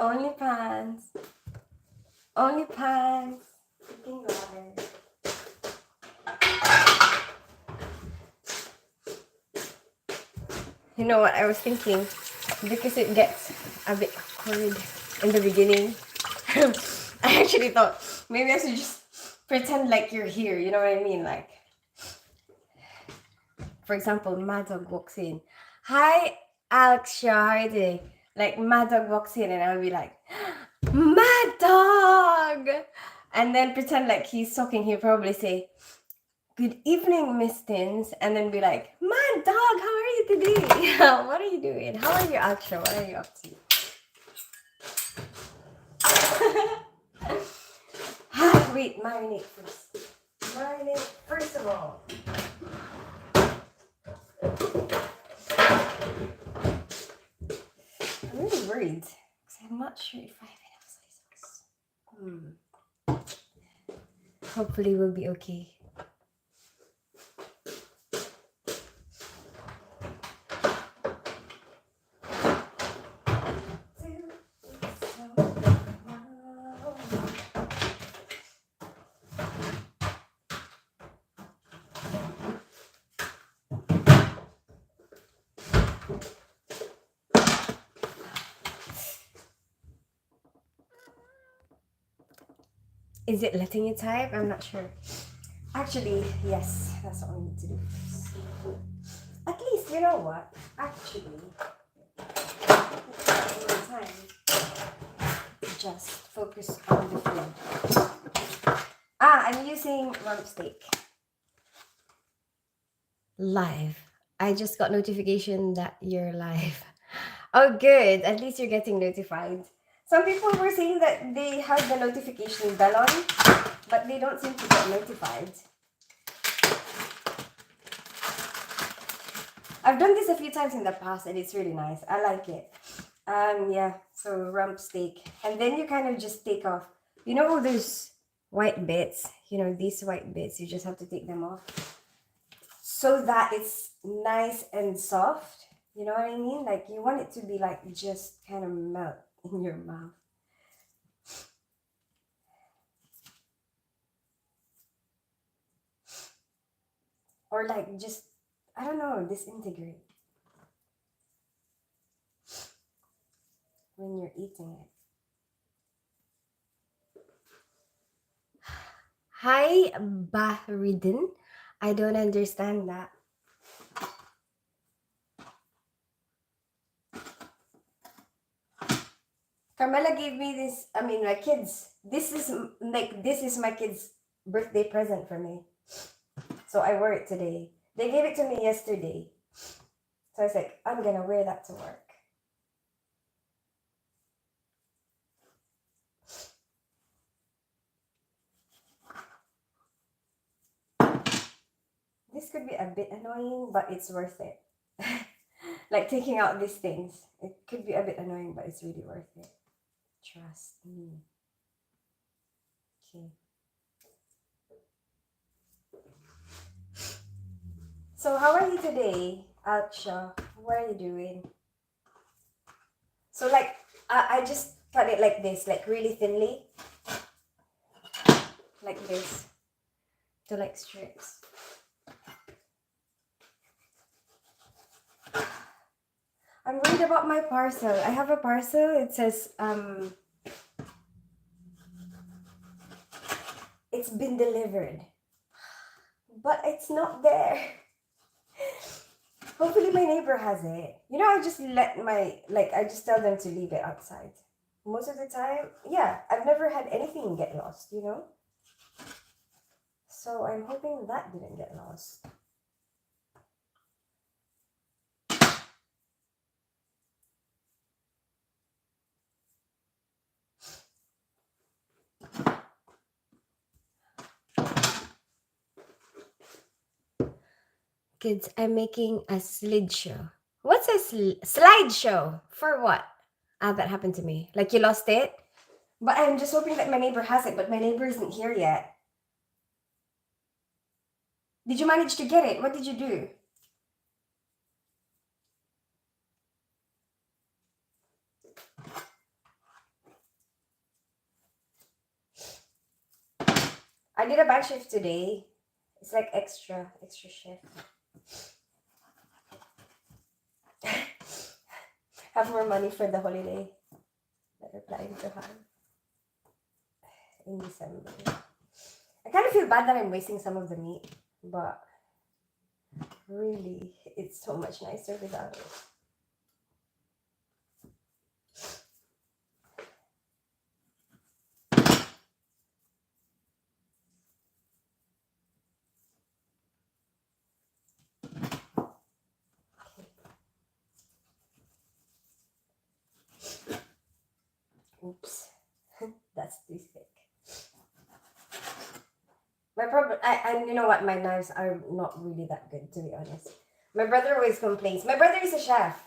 OnlyFans. OnlyFans. Freaking liar. You know what I was thinking? Because it gets a bit awkward in the beginning. I actually thought maybe I should just pretend like you're here. You know what I mean? Like, for example, Mad Dog walks in. Hi, Alex Shaw, how are you doing? Like, Mad Dog walks in and I'll be like, Mad Dog! And then pretend like he's talking. He'll probably say, good evening, Miss Tins. And then be like, Mad Dog, how are you today? What are you doing? How are you, Alex Shaw? What are you up to? Wait, marinate first. Marinate first of all. I'm really worried because I'm not sure if I have enough soy sauce. Hopefully we'll be okay. Is it letting you type? I'm not sure. Actually, yes, that's what we need to do first. At least, you know what? Actually, time, just focus on the food. I'm using rump steak. Live. I just got notification that you're live. Oh, good. At least you're getting notified. Some people were saying that they have the notification bell on, but they don't seem to get notified. I've done this a few times in the past and it's really nice. I like it. Yeah, so rump steak. And then you kind of just take off. You know those white bits? You know, these white bits, you just have to take them off. So that it's nice and soft. You know what I mean? Like you want it to be like just kind of melt in your mouth. Or like just, I don't know, disintegrate when you're eating it. Hi, Bahridin. I don't understand that. Carmela gave me this, I mean, my kids. This is my kid's birthday present for me. So I wore it today. They gave it to me yesterday. So I was like, I'm going to wear that to work. This could be a bit annoying, but it's worth it. Like taking out these things. It could be a bit annoying, but it's really worth it. Trust me. Okay. So how are you today, Alksha? What are you doing? So like, I just cut it like this, like really thinly. Like this. To like strips. I'm worried about my parcel. I have a parcel. It says, it's been delivered. But it's not there. Hopefully my neighbor has it. You know, I just I just tell them to leave it outside. Most of the time, yeah, I've never had anything get lost, you know? So I'm hoping that didn't get lost. Kids, I'm making a slideshow. What's a slideshow? For what? That happened to me. Like you lost it? But I'm just hoping that my neighbor has it, but my neighbor isn't here yet. Did you manage to get it? What did you do? I did a bank shift today. It's like extra shift. Have more money for the holiday that we're planning to have in December. I kind of feel bad that I'm wasting some of the meat, but really, it's so much nicer without it. Oops, that's too thick. My problem, you know what, my knives are not really that good, to be honest. My brother always complains. My brother is a chef,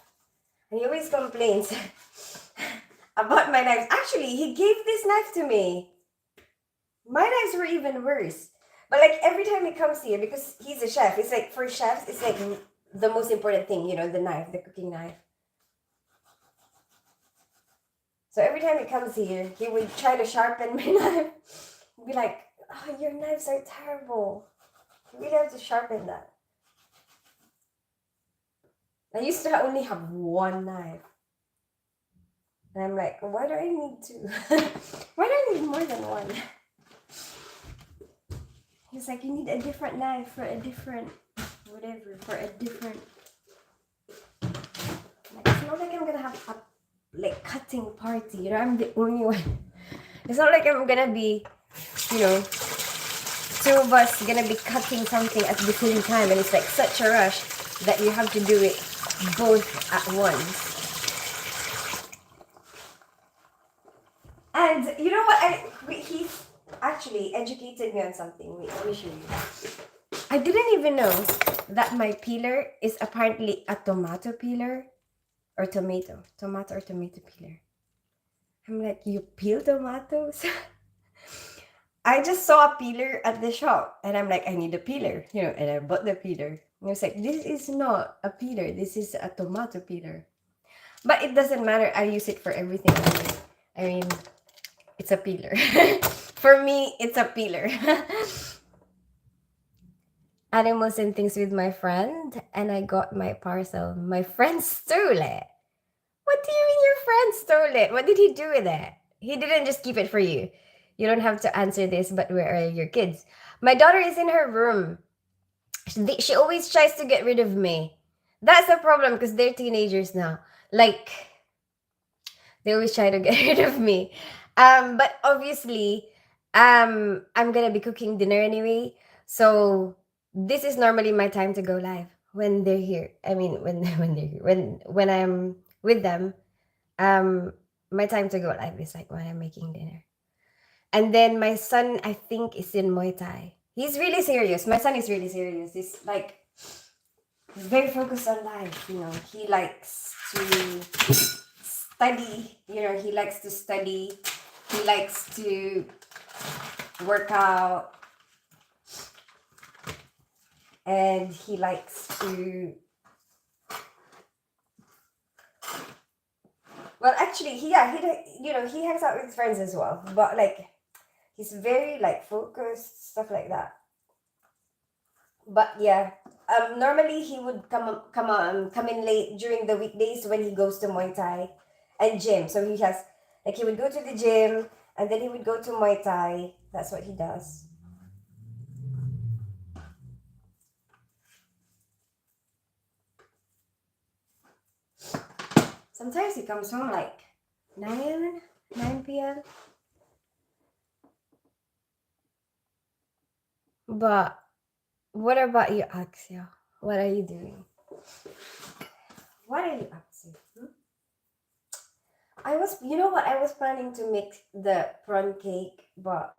and he always complains about my knives. Actually, he gave this knife to me. My knives were even worse. But like every time he comes here, because he's a chef, it's like for chefs, it's like the most important thing, the knife, the cooking knife. So every time he comes here, he would try to sharpen my knife. He'd be like, "Oh, your knives are terrible. You really have to sharpen that." I used to only have one knife. And I'm like, why do I need two? Why do I need more than one? He's like, you need a different knife for a different, whatever, for a different. Like, it's not like I'm gonna have a cutting party. I'm the only one. It's not like I'm gonna be, two of us gonna be cutting something at the same time, and it's like such a rush that you have to do it both at once. And you know what? He actually educated me on something. Wait, let me show you. I didn't even know that my peeler is apparently a tomato peeler or tomato or tomato peeler. I'm like, you peel tomatoes? I just saw a peeler at the shop, and I'm like, I need a peeler, and I bought the peeler. And I was like, this is not a peeler, this is a tomato peeler. But it doesn't matter, I use it for everything. I mean, it's a peeler. For me, it's a peeler. Animals and things with my friend, and I got my parcel. My friend stole it. What do you mean your friend stole it? What did he do with it? He didn't just keep it for you. You don't have to answer this, but where are your kids? My daughter is in her room. She always tries to get rid of me. That's a problem because they're teenagers now. Like, they always try to get rid of me. But obviously, I'm gonna be cooking dinner anyway. So this is normally my time to go live when they're here. I mean, when when they're here, when I'm with them, my time to go live is like when I'm making dinner. And then my son, I think, is in Muay Thai. He's really serious. My son is really serious. He's like very focused on life. He likes to study. He likes to study. He likes to work out. And he likes to... Well, actually, he hangs out with his friends as well. But like, he's very like focused, stuff like that. But yeah, normally he would come in late during the weekdays when he goes to Muay Thai and gym. So he would go to the gym and then he would go to Muay Thai. That's what he does. Sometimes he comes home like 9 p.m. But what about you, Axia? What are you doing? What are you up to? I was planning to make the prawn cake, but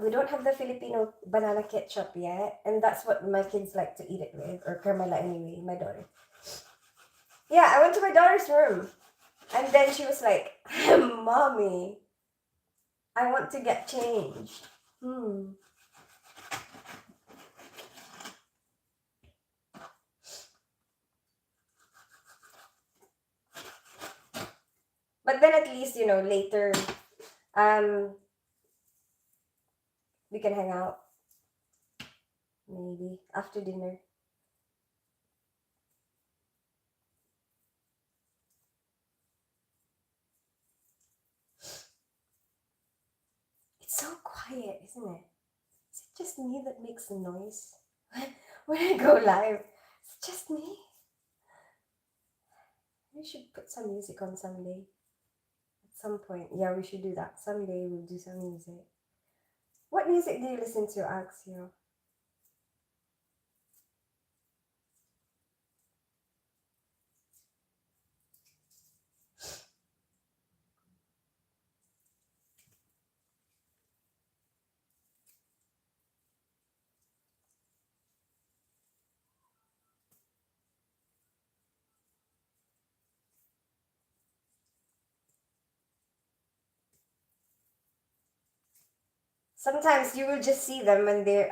we don't have the Filipino banana ketchup yet, and that's what my kids like to eat it with, or Carmela anyway, my daughter. Yeah, I went to my daughter's room, and then she was like, "Mommy, I want to get changed." But then at least, later, We can hang out maybe after dinner. It's so quiet, isn't it? Is it just me that makes the noise when I go live? It's just me. We should put some music on someday. At some point. Yeah, we should do that. Someday we'll do some music. What music do you listen to, Axio? Sometimes you will just see them when they're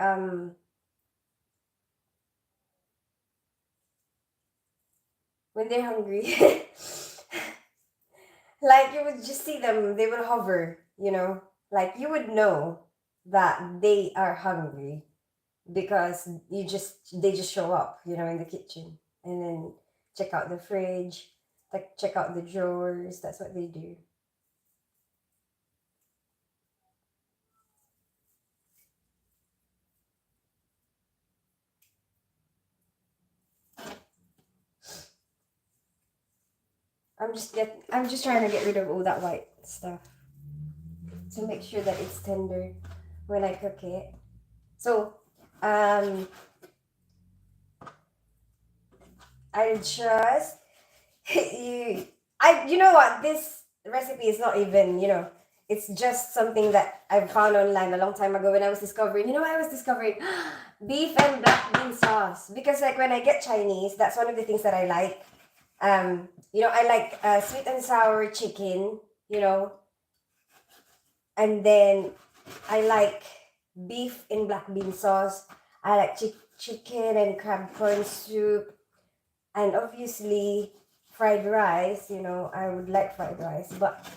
hungry. Like you would just see them, they would hover, like you would know that they are hungry because they just show up, in the kitchen, and then check out the fridge, like check out the drawers. That's what they do. I'm just trying to get rid of all that white stuff to make sure that it's tender when I cook it. So, um, I just you know what, this recipe is not even, it's just something that I found online a long time ago when I was discovering, I was discovering beef and black bean sauce, because like when I get Chinese, that's one of the things that I like. I like sweet and sour chicken, you know, and then I like beef in black bean sauce. I like chicken and crab corn soup, and obviously fried rice. I would like fried rice, but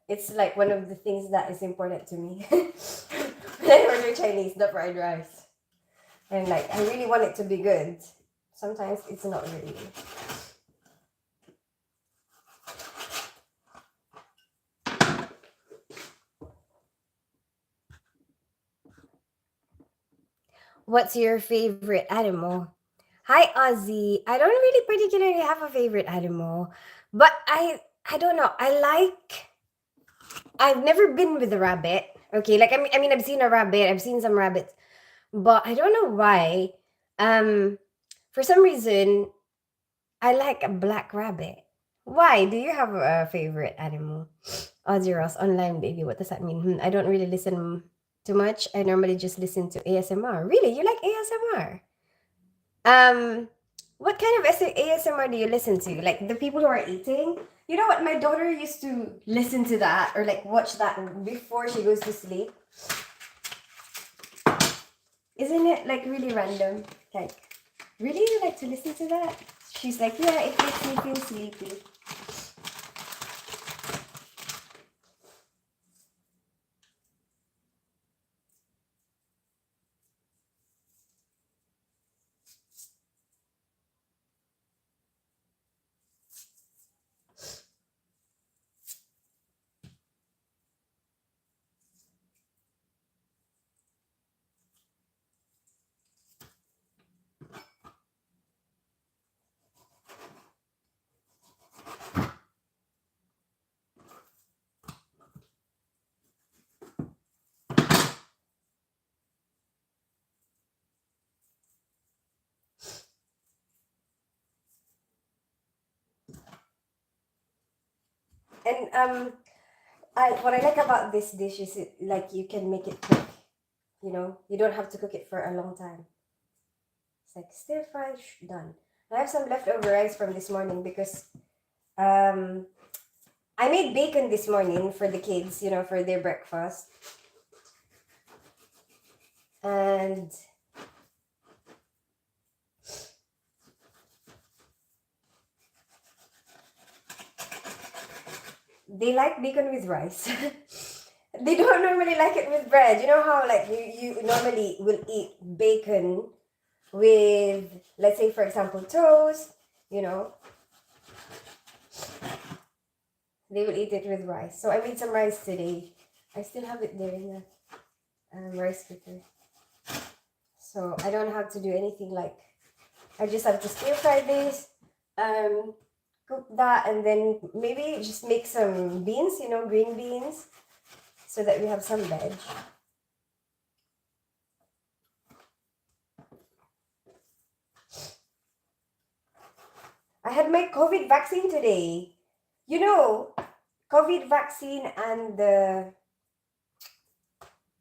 it's like one of the things that is important to me when I order Chinese, the fried rice. And like I really want it to be good. Sometimes it's not really. What's your favorite animal? Hi, Ozzy. I don't really particularly have a favorite animal, but I don't know. I've never been with a rabbit. Okay, like I mean I've seen a rabbit. I've seen some rabbits, but I don't know why. Um, for some reason, I like a black rabbit. Why? Do you have a favorite animal? Ozzy Ross, online baby. What does that mean? I don't really listen too much. I normally just listen to ASMR. Really? You like ASMR? Um, what kind of ASMR do you listen to? Like the people who are eating? You know what? My daughter used to listen to that or like watch that before she goes to sleep. Isn't it like really random? Like, really you like to listen to that? She's like, yeah, it makes me feel sleepy. And what I like about this dish is like you can make it quick. You don't have to cook it for a long time. It's like stir fry, done. I have some leftover rice from this morning because um I made bacon this morning for the kids, for their breakfast. And they like bacon with rice. They don't normally like it with bread. You know how like you normally will eat bacon with, let's say for example, toast, you know, they will eat it with rice. So I made some rice today. I still have it there in the rice cooker. So I don't have to do anything, like I just have to stir fry this, cook that, and then maybe just make some beans, you know, green beans, so that we have some veg. I had my COVID vaccine today. You know, COVID vaccine and the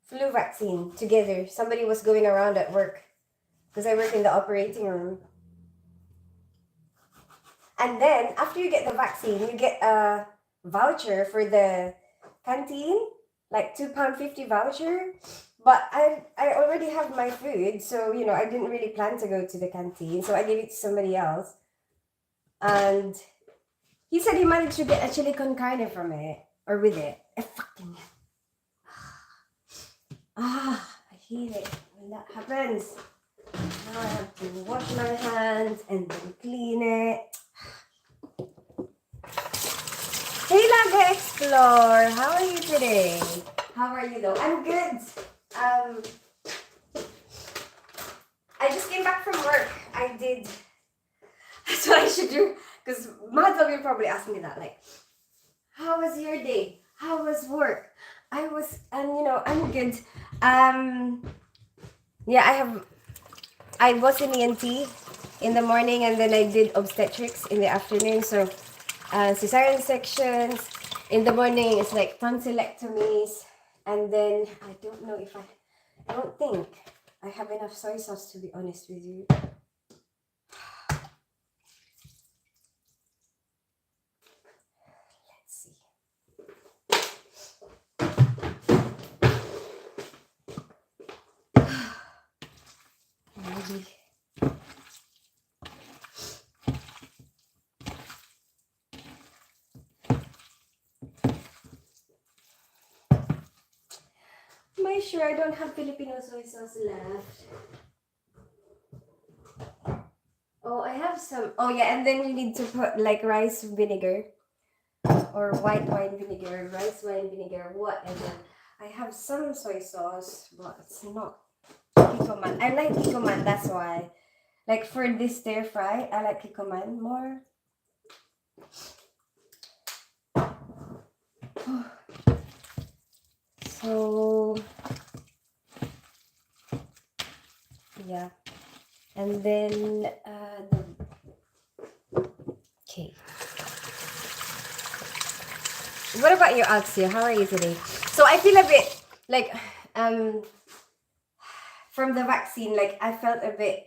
flu vaccine together. Somebody was going around at work because I work in the operating room. And then after you get the vaccine, you get a voucher for the canteen, like £2.50 voucher. But I already have my food, so you know I didn't really plan to go to the canteen, so I gave it to somebody else. And he said he managed to get a chili con carne from it, or with it. I fucking I hate it when that happens. Now I have to wash my hands and then clean it. Hey Laga Explore, how are you today? How are you though? I'm good. I just came back from work. I did. That's what I should do. Because Madel will probably ask me that. Like, how was your day? How was work? And you know, I'm good. Yeah, I was in ENT in the morning, and then I did obstetrics in the afternoon. So, cesarean sections. In the morning, it's like tonsillectomies. And then, I don't know if I don't think I have enough soy sauce, to be honest with you. Let's see. Maybe. Am I sure I don't have Filipino soy sauce left? Oh, I have some. Oh yeah, and then you need to put like rice vinegar or white wine vinegar, rice wine vinegar, whatever. I have some soy sauce, but it's not Kikoman. I like Kikoman, that's why. Like for this stir fry, I like Kikoman more. So yeah, and then okay. What about you, Alexia? How are you today? So I feel a bit like from the vaccine, like I felt a bit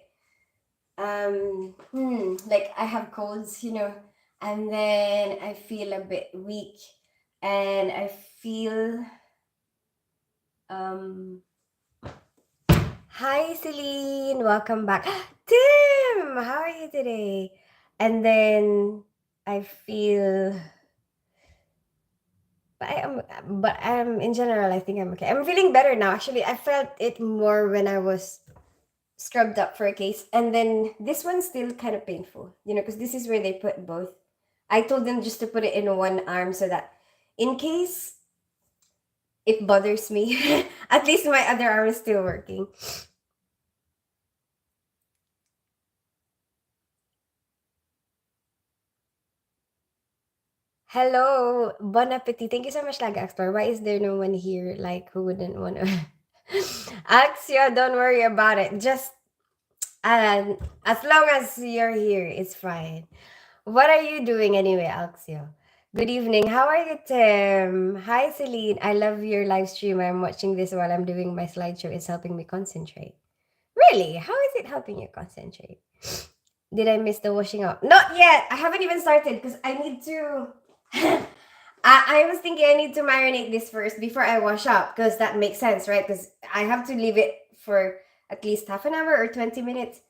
like I have colds, you know, and then I feel a bit weak, and I feel hi Celine, welcome back. Tim, how are you today? And then I feel but in general I think I'm okay. I'm feeling better now. Actually, I felt it more when I was scrubbed up for a case, and then this one's still kind of painful, you know, because this is where they put both. I told them just to put it in one arm so that in case it bothers me, at least my other arm is still working. Hello, bon appetit. Thank you so much, Lag Explorer. Why is there no one here? Like, who wouldn't want to? Axia, don't worry about it. Just as long as you're here, it's fine. What are you doing anyway, Axia? Good evening. How are you, Tim? Hi, Celine. I love your live stream. I'm watching this while I'm doing my slideshow. It's helping me concentrate. Really? How is it helping you concentrate? Did I miss the washing up? Not yet. I haven't even started because I need to. I was thinking I need to marinate this first before I wash up, because that makes sense, right? Because I have to leave it for at least half an hour or 20 minutes.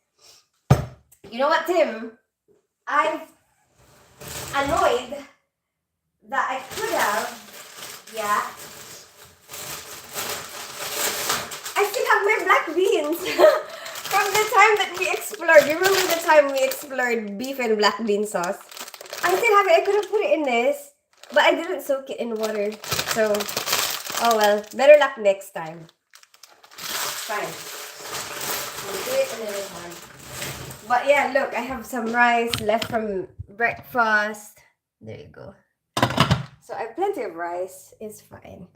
You know what, Tim? I'm annoyed that I could have, yeah, have my black beans. From the time that we explored. You remember the time we explored beef and black bean sauce? I still have it. I could have put it in this, but I didn't soak it in water. So, oh well. Better luck next time. Fine. We'll do it another time. But yeah, look. I have some rice left from breakfast. There you go. So I have plenty of rice. It's fine.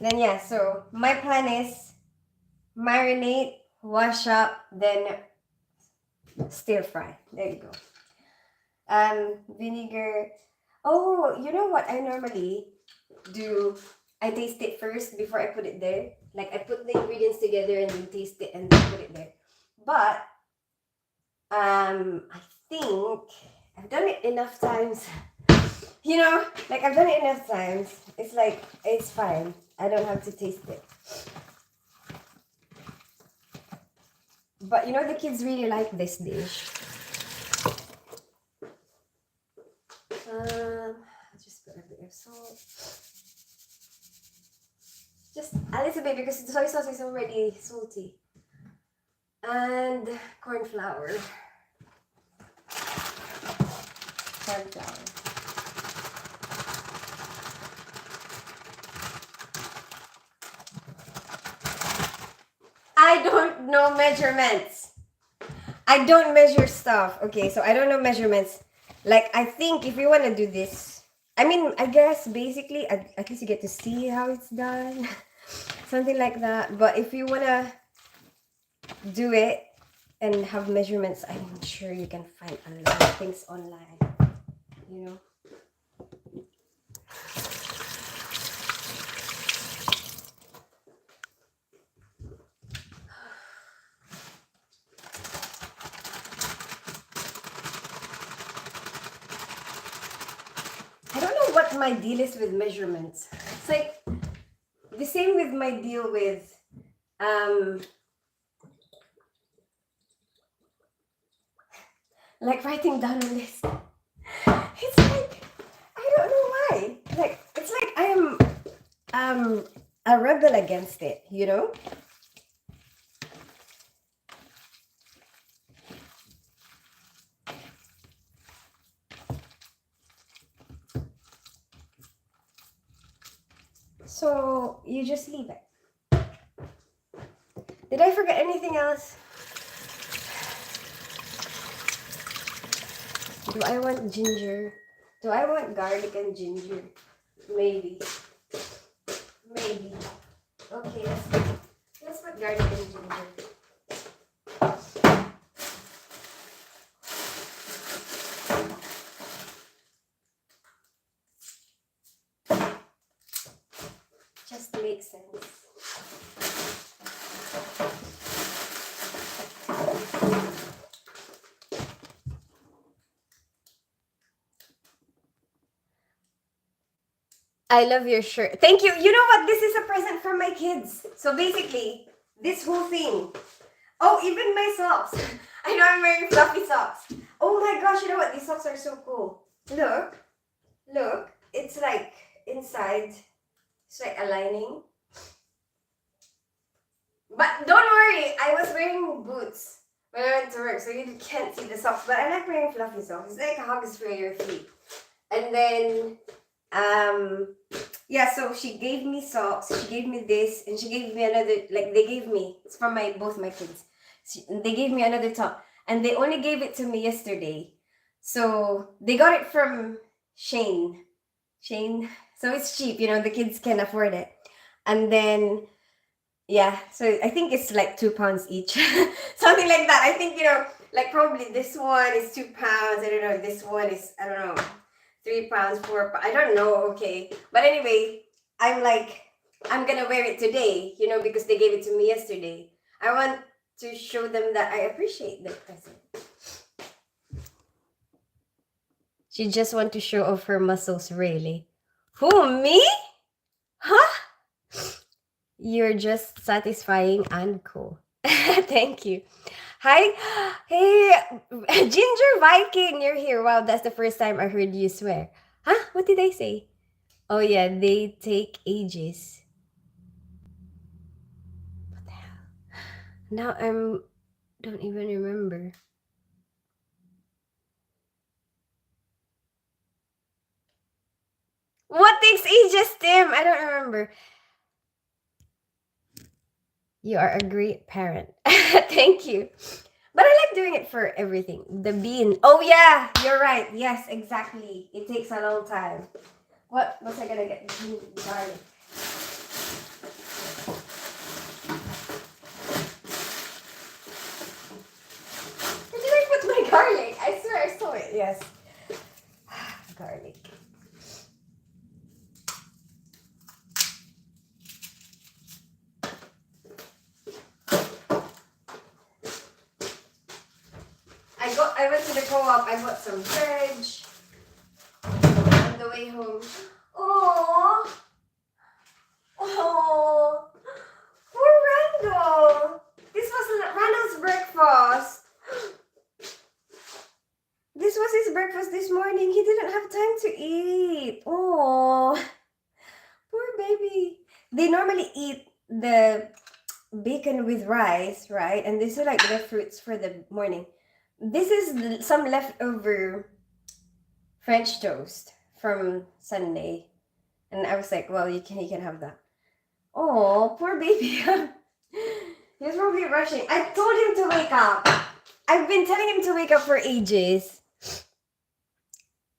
Then yeah, so my plan is marinate, wash up, then stir fry. There you go. Vinegar. Oh, you know what I normally do? I taste it first before I put it there. Like I put the ingredients together and then taste it and then put it there. But I think I've done it enough times. You know, like I've done it enough times. It's like it's fine. I don't have to taste it. But you know the kids really like this dish. I'll just put a bit of salt. Just a little bit because the soy sauce is already salty. And corn flour. Corn flour. I don't know measurements. I don't measure stuff. Okay, so I don't know measurements. Like, I think if you want to do this, I mean, I guess basically, at least you get to see how it's done. Something like that. But if you want to do it and have measurements, I'm sure you can find a lot of things online. You know? I don't know what my deal is with measurements. It's like the same with my deal with like writing down a list. It's like I don't know why. Like it's like I am a rebel against it, you know? So you just leave it. Did I forget anything else? Do I want ginger? Do I want garlic and ginger? Maybe. Maybe. Okay, let's put garlic and ginger. Just makes sense. I love your shirt. Thank you. You know what? This is a present from my kids. So basically, this whole thing. Oh, even my socks. I know I'm wearing fluffy socks. Oh my gosh, you know what? These socks are so cool. Look. Look. It's like inside. It's like a lining. But don't worry, I was wearing boots when I went to work, so you can't see the socks. But I like wearing fluffy socks. It's like a hug for your feet. And then yeah, so she gave me socks, she gave me this, and she gave me another, like they gave me, it's from both my kids. They gave me another top, and they only gave it to me yesterday. So they got it from Shane. So it's cheap, you know, the kids can afford it. And then yeah, so I think it's like £2 each. Something like that. I think, you know, like probably this one is £2. I don't know, this one is, I don't know, £3, £4. I don't know. Okay, but anyway, I'm like, I'm gonna wear it today, you know, because they gave it to me yesterday. I want to show them that I appreciate their present. She just want to show off her muscles, really. Who, me? Huh? You're just satisfying and cool. Thank you. Hi. Hey, Ginger Viking, you're here. Wow, that's the first time I heard you swear. Huh? What did I say? Oh, yeah, they take ages. What the hell? Now don't even remember. What takes ages, Tim? I don't remember. You are a great parent. Thank you. But I like doing it for everything. The bean. Oh yeah, you're right. Yes, exactly. It takes a long time. What was I gonna get? Bean garlic. Where did I put my garlic? I swear I saw it. Yes. Garlic. I went to the co-op, I bought some veg on the way home. Oh, oh, poor Randall. This was Randall's breakfast. This was his breakfast this morning. He didn't have time to eat. Oh, poor baby. They normally eat the bacon with rice, right? And these are like the fruits for the morning. This is some leftover French toast from Sunday. And I was like, well, you can have that. Oh, poor baby. He was probably rushing. I told him to wake up. I've been telling him to wake up for ages.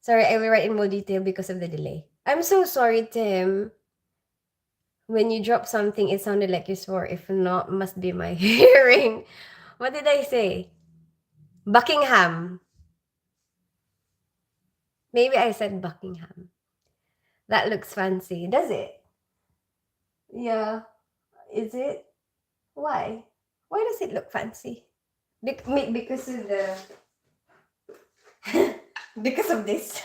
Sorry, I will write in more detail because of the delay. I'm so sorry, Tim. When you dropped something, it sounded like you swore. If not, must be my hearing. What did I say? Buckingham. Maybe I said Buckingham. That looks fancy. Does it? Yeah. Is it? Why? Why does it look fancy? Because of the because of this.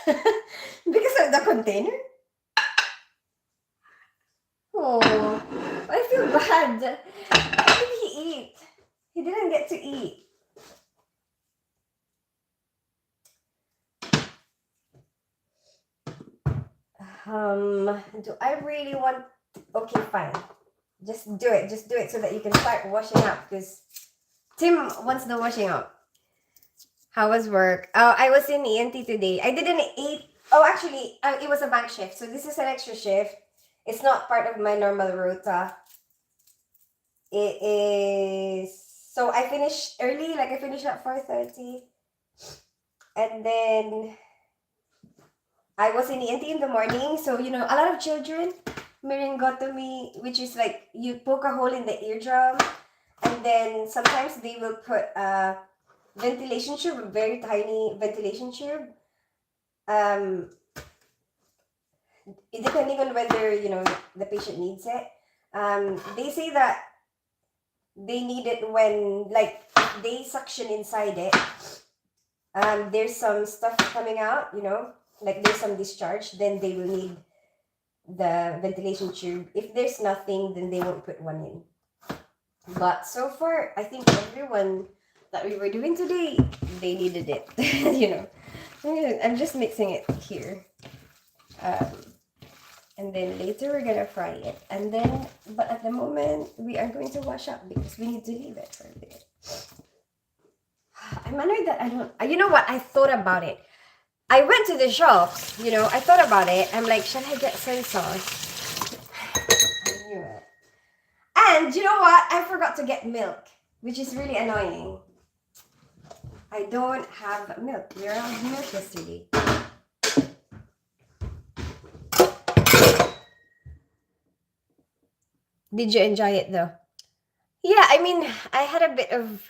Because of the container. Oh, I feel bad. How did he eat? He didn't get to eat. Do I really want? Okay, fine. Just do it. Just do it so that you can start washing up. Because Tim wants the washing up. How was work? I was in ENT today. I didn't eat. Oh, actually, it was a bank shift. So this is an extra shift. It's not part of my normal rota. It is. So I finished early. Like I finished at 4:30, and then I was in ENT in the morning. So a lot of children laryngotomy, which is like you poke a hole in the eardrum, and then sometimes they will put a ventilation tube, a very tiny ventilation tube. Um, depending on whether the patient needs it. They say that they need it when like they suction inside it. There's some stuff coming out, like there's some discharge. Then they will need the ventilation tube. If there's nothing, then they won't put one in. But so far, I think everyone that we were doing today, they needed it. I'm just mixing it here. And then later we're gonna fry it. And then, but at the moment, we are going to wash up because we need to leave it for a bit. I'm annoyed that I don't, you know what? I thought about it. I went to the shops, I thought about it. I'm like, should I get soy sauce? I knew it. And you know what? I forgot to get milk, which is really annoying. I don't have milk. We were out of milk yesterday. Did you enjoy it though? Yeah, I mean, I had a bit of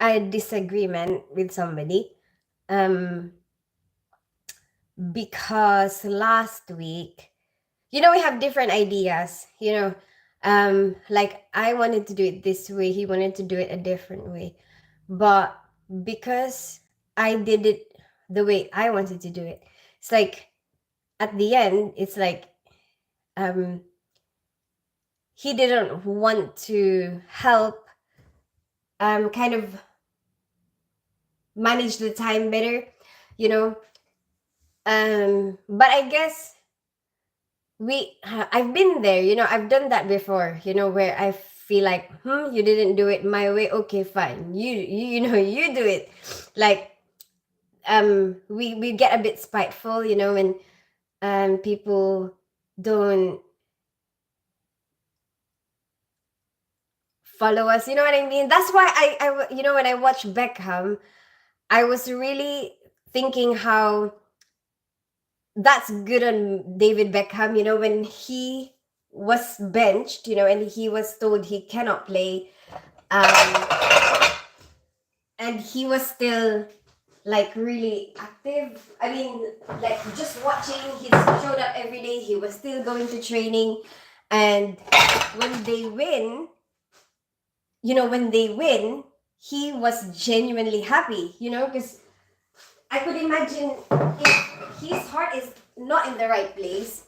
a disagreement with somebody because last week, we have different ideas, like I wanted to do it this way, he wanted to do it a different way. But because I did it the way I wanted to do it, it's like at the end, it's like he didn't want to help kind of manage the time better, but I guess I've been there, I've done that before, where I feel like, you didn't do it my way. Okay, fine. You do it. Like, we get a bit spiteful, when people don't follow us. You know what I mean? That's why when I watched Beckham, I was really thinking how that's good on David Beckham, when he was benched, and he was told he cannot play. And he was still like really active. I mean, like just watching, he showed up every day, he was still going to training. And when they win, he was genuinely happy, because I could imagine if his heart is not in the right place.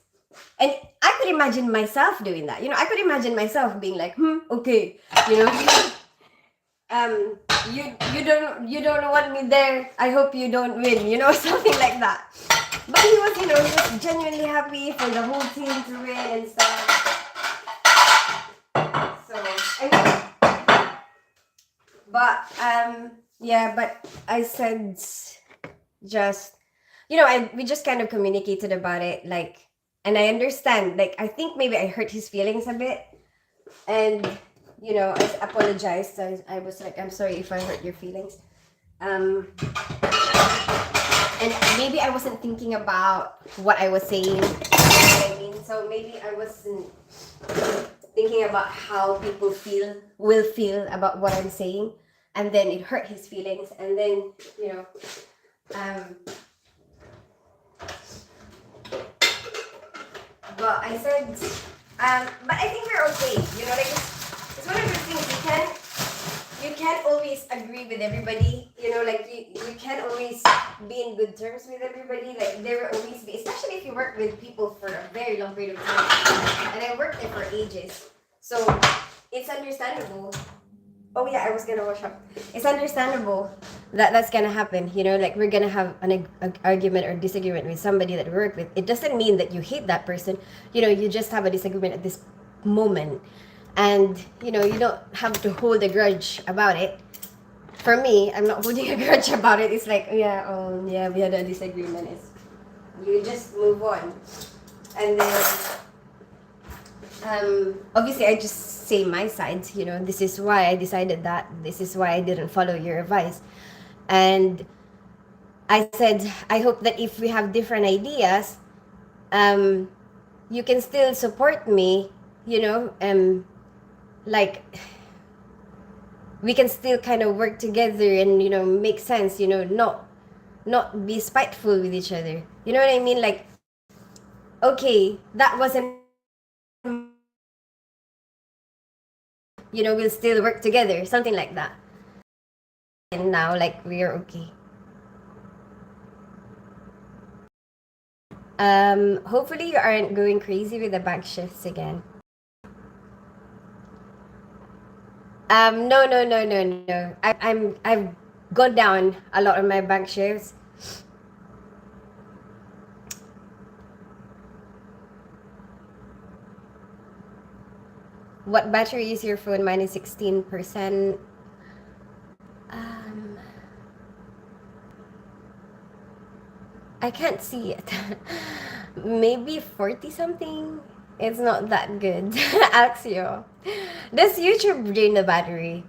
And I could imagine myself doing that. I could imagine myself being like, okay, you know, you don't want me there. I hope you don't win, something like that. But he was, he was genuinely happy for the whole team to win and stuff. So I mean, but yeah, but I said just we just kind of communicated about it, like, and I understand, like, I think maybe I hurt his feelings a bit, and I apologized. I was like, I'm sorry if I hurt your feelings, and maybe I wasn't thinking about what I was saying, you know what I mean? So maybe I wasn't thinking about how people will feel about what I'm saying, and then it hurt his feelings, and then but I said, but I think we're okay. Like it's one of those things you can't always agree with everybody. Like you can't always be in good terms with everybody. Like there will always be, especially if you work with people for a very long period of time. And I worked there for ages, so it's understandable. Oh yeah, I was gonna wash up. It's understandable that that's gonna happen. Like we're gonna have an argument or disagreement with somebody that we work with. It doesn't mean that you hate that person. You just have a disagreement at this moment, and you don't have to hold a grudge about it. For me, I'm not holding a grudge about it. It's like, yeah, we had a disagreement. You just move on, and then obviously I just say my side. This is why I decided that. This is why I didn't follow your advice. And I said, I hope that if we have different ideas, you can still support me, like we can still kind of work together and make sense, not be spiteful with each other. You know what I mean? Like, okay, that wasn't, we'll still work together, something like that. And now, like, we're okay. Hopefully you aren't going crazy with the bank shifts again. No. I've gone down a lot on my bank shifts. What battery is your phone? Mine is 16%. I can't see it. Maybe 40 something. It's not that good. Axio. Does YouTube drain the battery?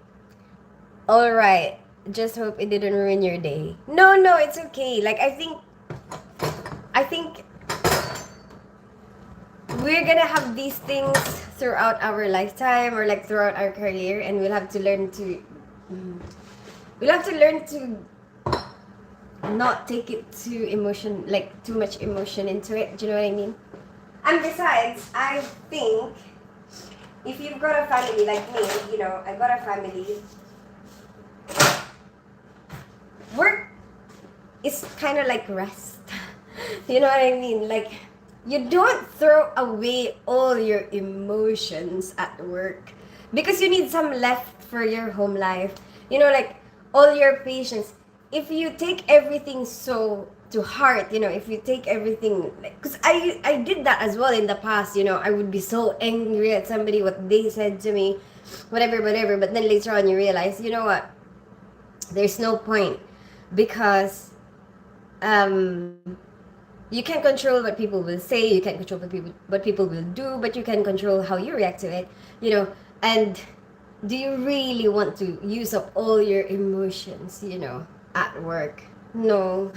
Alright. Just hope it didn't ruin your day. No, it's okay. Like, I think we're gonna have these things throughout our lifetime, or like throughout our career, and we'll have to learn to not take it too much emotion into it. Do you know what I mean? And besides, I think if you've got a family like me, I got a family, work is kind of like rest. You know what I mean? Like, you don't throw away all your emotions at work, because you need some left for your home life. Like all your patience. If you take everything so to heart, you know, if you take everything, because I did that as well in the past, you know. I would be so angry at somebody, what they said to me, whatever, but then later on you realize, you know what, there's no point, because um you can't control what people will say, you can't control what people will do, but you can control how you react to it, you know. And do you really want to use up all your emotions, you know, at work? No.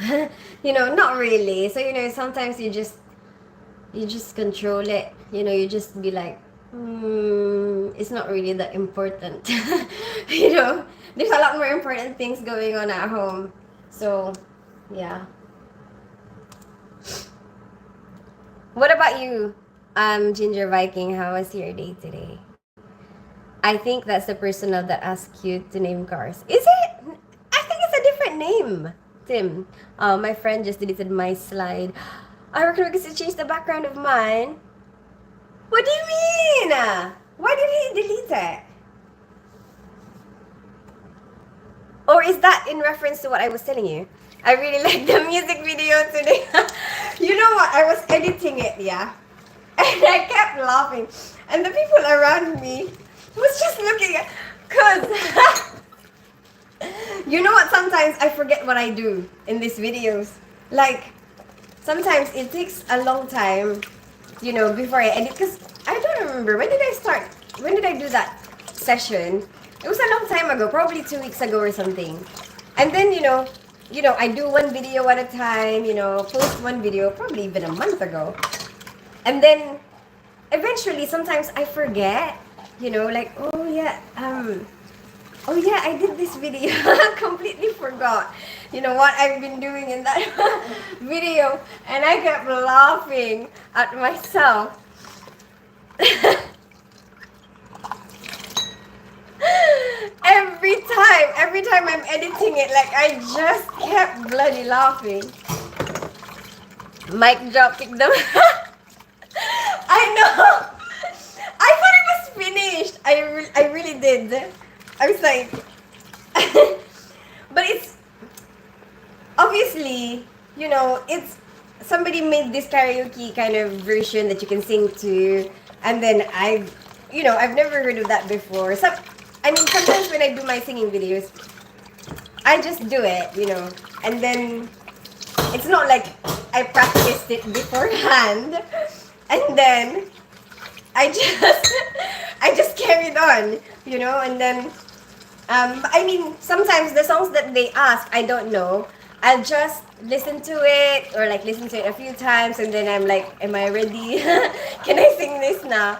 You know, not really. So, you know, sometimes you just control it, you know. You just be like, it's not really that important. You know, there's a lot more important things going on at home. So yeah. What about you, Ginger Viking? How was your day today? I think that's the personal that asked you to name cars. Is it? I think it's a different name, Tim. My friend just deleted my slide. I reckon because it changed the background of mine. What do you mean? Why did he delete it? Or is that in reference to what I was telling you? I really like the music video today. You know what? I was editing it, yeah? And I kept laughing. And the people around me was just looking at... Because... You know what? Sometimes I forget what I do in these videos. Like, sometimes it takes a long time, you know, before I edit. Because I don't remember. When did I start? When did I do that session? It was a long time ago, probably 2 weeks ago or something. And then, you know, I do one video at a time, you know, post one video, probably even a month ago. And then, eventually, sometimes I forget, you know, like, oh yeah, I did this video. I completely forgot, you know, what I've been doing in that video. And I kept laughing at myself. Every time I'm editing it, like, I just kept bloody laughing. Mic drop, kick them. I know. I thought it was finished. I really did. I was like, but it's obviously, you know, it's somebody made this karaoke kind of version that you can sing to, and then I've never heard of that before. Sometimes when I do my singing videos, I just do it, you know, and then it's not like I practiced it beforehand, and then I just carried on, you know, and then sometimes the songs that they ask, I don't know. I'll just listen to it, or like listen to it a few times, and then I'm like, am I ready? Can I sing this now?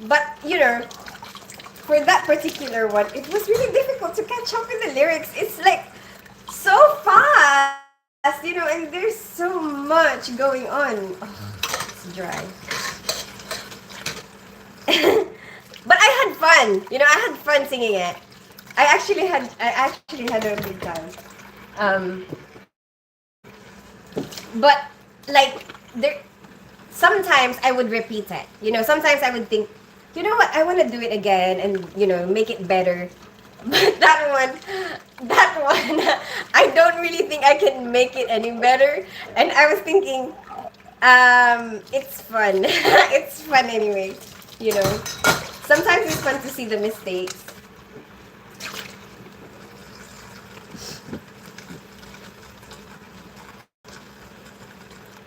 But you know, for that particular one, it was really difficult to catch up with the lyrics. It's like so fast, you know, and there's so much going on. Oh, it's dry. But I had fun, you know. I had fun singing it. I actually had a good time. But like sometimes I would repeat it. You know, sometimes I would think, you know what, I want to do it again and, you know, make it better. But that one, I don't really think I can make it any better. And I was thinking, it's fun. It's fun anyway, you know. Sometimes it's fun to see the mistakes.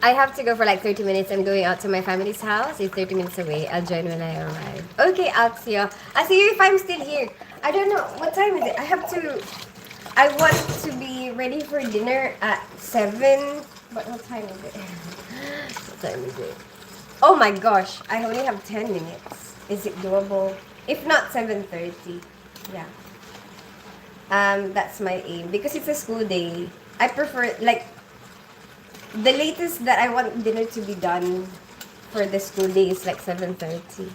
I have to go for like 30 minutes. I'm going out to my family's house. It's 30 minutes away. I'll join when I arrive. Okay, I'll see you. I'll see you if I'm still here. I don't know. What time is it? I want to be ready for dinner at 7. But what time is it? What time is it? Oh my gosh. I only have 10 minutes. Is it doable? If not, 7:30. Yeah. That's my aim. Because it's a school day. I prefer, like, the latest that I want dinner to be done for the school day is like 7:30.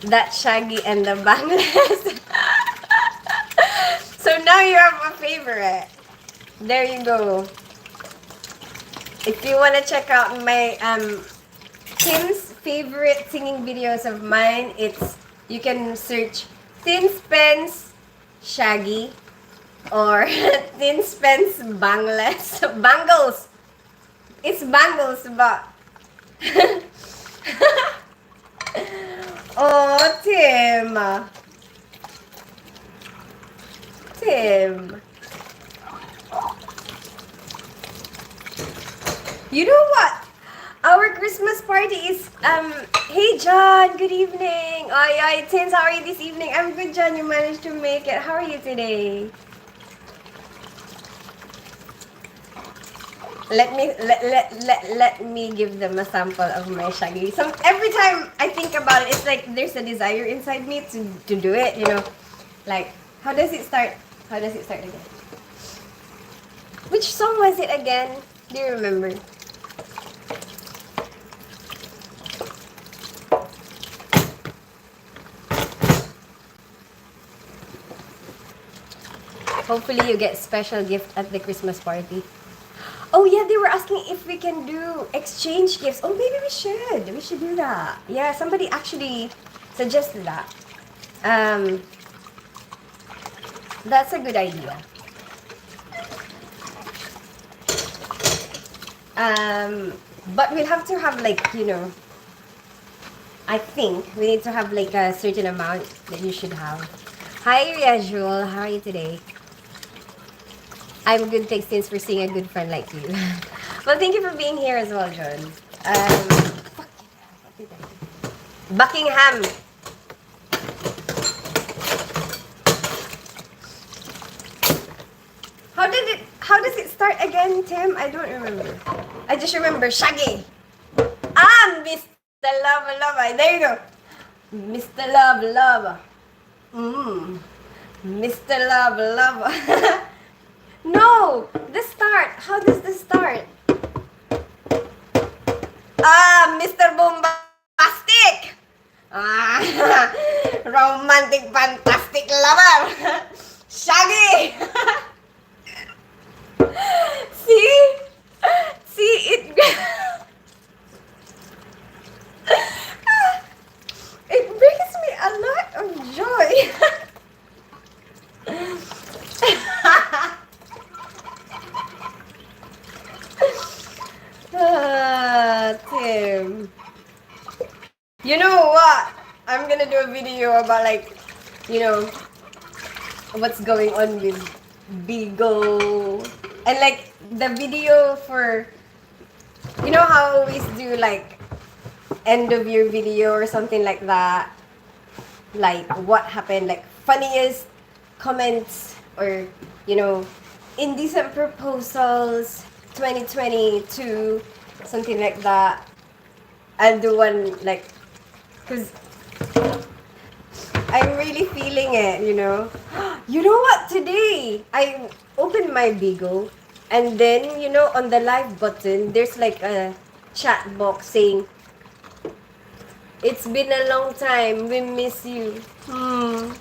That Shaggy and the Bangladesh. So now you have a favorite. There you go. If you want to check out my Tim's favorite singing videos of mine, you can search Thin Spence Shaggy. or Tin Spence Bangles. Bangles. It's bangles, but oh, Tim. Tim. You know what? Our Christmas party is hey John, good evening. Ay, Tins, how are you this evening? I'm good, John. You managed to make it. How are you today? Let me give them a sample of my shaggy. Every time I think about it, it's like there's a desire inside me to do it, you know. Like, how does it start? How does it start again? Which song was it again? Do you remember? Hopefully you get special gift at the Christmas party. Oh yeah, they were asking if we can do exchange gifts. Oh, maybe we should. We should do that. Yeah, somebody actually suggested that. That's a good idea. But we'll have to have like, you know, I think we need to have like a certain amount that you should have. Hi, Riajul. How are you today? I'm good, thanks for seeing a good friend like you. Well, thank you for being here as well, John. Buckingham. How does it start again, Tim? I don't remember. I just remember Shaggy. Mr. Love Love. There you go. Mr. Love Love. Mr. Love Love. No, the start. How does this start? Mr. Bombastic. Romantic, fantastic lover. Shaggy. See? See it. It brings me a lot of joy. Tim. You know what? I'm gonna do a video about like, you know, what's going on with Bigo. And like the video for, you know how I always do like end of year video or something like that. Like what happened, like funniest comments or, you know, indecent proposals 2022, something like that. I'll do one like, because I'm really feeling it, you know. You know what? Today, I opened my Bigo and then, you know, on the live button, there's like a chat box saying, "It's been a long time, we miss you." And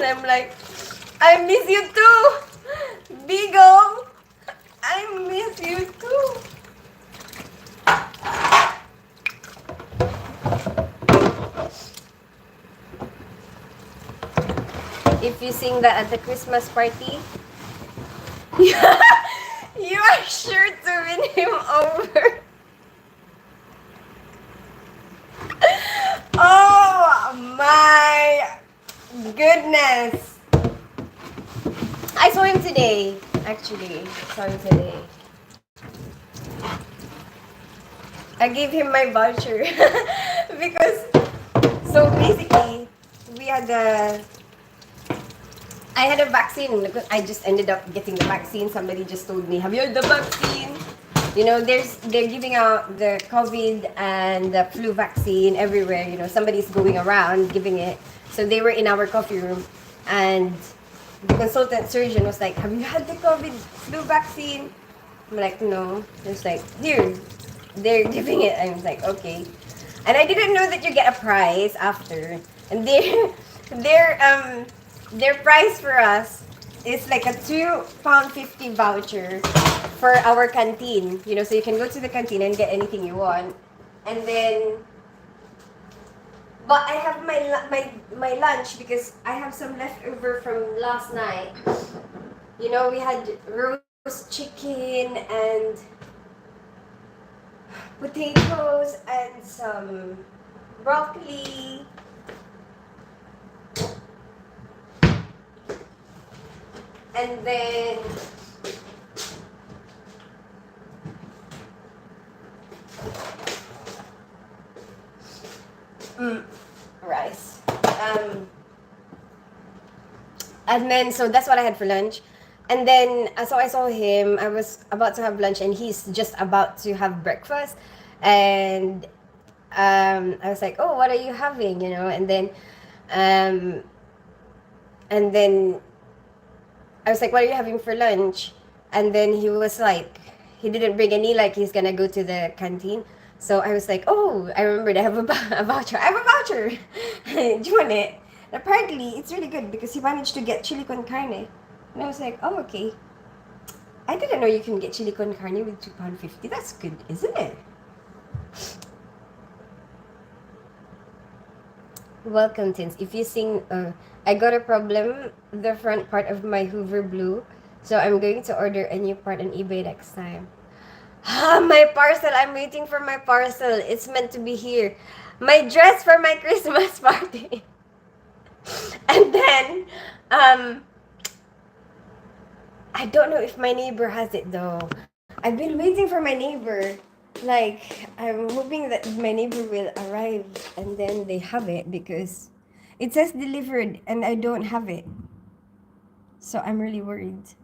I'm like, I miss you too, Bigo. I miss you too. If you sing that at the Christmas party, you are sure to win him over. Oh my goodness. I saw him today, actually. Saw him today. I gave him my voucher because, so basically, I had a vaccine. I just ended up getting the vaccine. Somebody just told me, "Have you had the vaccine?" You know, they're giving out the COVID and the flu vaccine everywhere. You know, somebody's going around giving it. So they were in our coffee room, and the consultant surgeon was like, "Have you had the COVID flu vaccine?" I'm like, "No." It's like, "Here, they're giving it." I was like, "Okay." And I didn't know that you get a prize after. And their price for us is like a £2.50 voucher for our canteen. You know, so you can go to the canteen and get anything you want. And then, but I have my lunch because I have some leftover from last night. You know, we had roast chicken and potatoes and some broccoli. And then rice. And then, so that's what I had for lunch. And then, so I saw him. I was about to have lunch, and he's just about to have breakfast. And I was like, "Oh, what are you having?" You know. Um, and then I was like, "What are you having for lunch?" And then he was like, he didn't bring any. Like he's gonna go to the canteen. So I was like, "Oh, I remembered. I have a voucher. I have a voucher. Do you want it?" Apparently, it's really good because he managed to get chili con carne. And I was like, "Oh, okay. I didn't know you can get chili con carne with £2.50. That's good, isn't it?" Welcome, Tins. If you sing, I got a problem. The front part of my Hoover blew. So I'm going to order a new part on eBay next time. Ah, my parcel. I'm waiting for my parcel. It's meant to be here. My dress for my Christmas party. And then, I don't know if my neighbor has it though. I've been waiting for my neighbor. Like, I'm hoping that my neighbor will arrive and then they have it because it says delivered and I don't have it. So I'm really worried.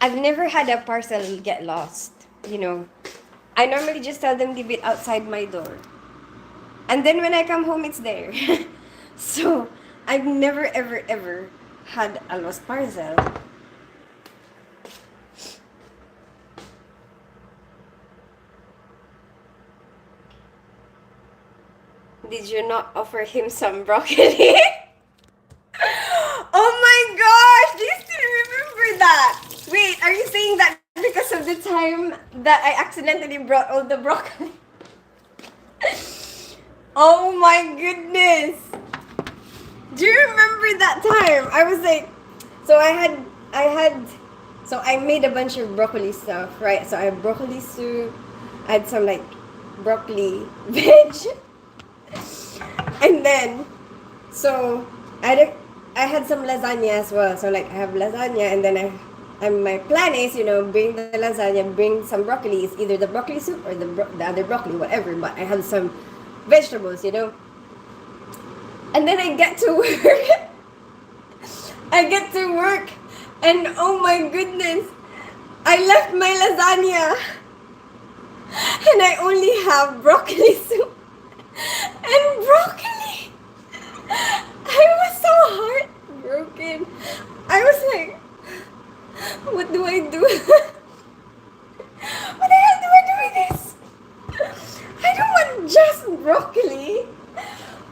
I've never had a parcel get lost, you know. I normally just tell them leave it outside my door. And then when I come home, it's there. So I've never, ever, ever had a lost parcel. Did you not offer him some broccoli? Oh my gosh! Do you still remember that? Wait, are you saying that because of the time that I accidentally brought all the broccoli? Oh my goodness! Do you remember that time? I was like, so so I made a bunch of broccoli stuff, right? So I had broccoli soup, I had some like broccoli veg, and then so I had some lasagna as well. So like I have lasagna, and then and my plan is, you know, bring the lasagna, bring some broccoli. It's either the broccoli soup or the other broccoli, whatever. But I have some vegetables, you know. And then I get to work. I get to work, and oh my goodness, I left my lasagna, and I only have broccoli soup and broccoli. I was so heartbroken. I was like, what do I do? What the hell do I do with this? I don't want just broccoli.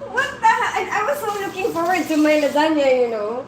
What the hell? And I was so looking forward to my lasagna, you know.